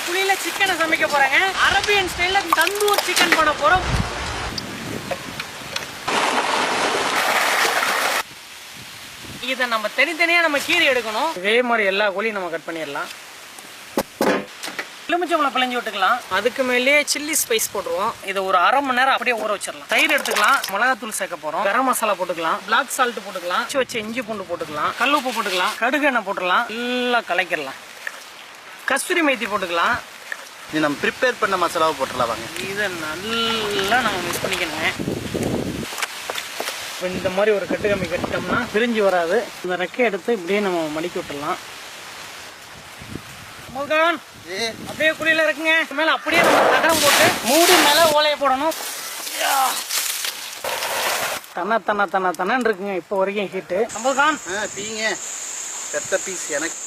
குழியில சிக்கனை சமைக்க போறாங்க. அரபியன் ஸ்டைல்ல தந்தூர் சிக்கன் பண்ண போறோம். இதை நம்ம தனித்தனியா நம்ம கீரை எடுக்கணும். இதே மாதிரி எல்லா கோழியும் நம்ம கட் பண்ணிடலாம். எலுமிச்சம்பழம் பிழைஞ்சு விட்டுக்கலாம். அதுக்கு மேலேயே சில்லி ஸ்பைஸ் போட்டுருவோம். இதை ஒரு அரை மணி நேரம் அப்படியே ஊற வச்சிடலாம். தயிர் எடுத்துக்கலாம், மிளகாத்தூள் சேர்க்க போறோம், கரம் மசாலா போட்டுக்கலாம், பிளாக் சால்ட் போட்டுக்கலாம், வச்சு இஞ்சி பூண்டு போட்டுக்கலாம், கல் உப்பு போட்டுக்கலாம், கடுகு எண்ணெய் போட்டுக்கலாம், எல்லாம் கலக்கிடலாம். கஸ்தூரி மேத்தி போட்டுக்கலாம். இது நம்ம ப்ரிப்பேர் பண்ண மசாலாவை போட்டுடலாம் வாங்க. இதை நல்லா நம்ம மிக்ஸ் பண்ணிக்கணுங்க. இப்போ இந்த மாதிரி ஒரு கட்டு கம்மி கட்டிட்டோம்னா பிரிஞ்சு வராது. இந்த ரெக்கை எடுத்து இப்படியே நம்ம மடிக்கி விட்டுடலாம். அப்படியே குழியில இருக்குங்க. மேல அப்படியே நம்ம தகரம் போட்டு மூடி மேல ஓலையை போடணும். தண்ண இருக்குங்க இப்போ வரைக்கும் ஹீட்டு. பீங்க பெத்த பீஸ் எனக்கு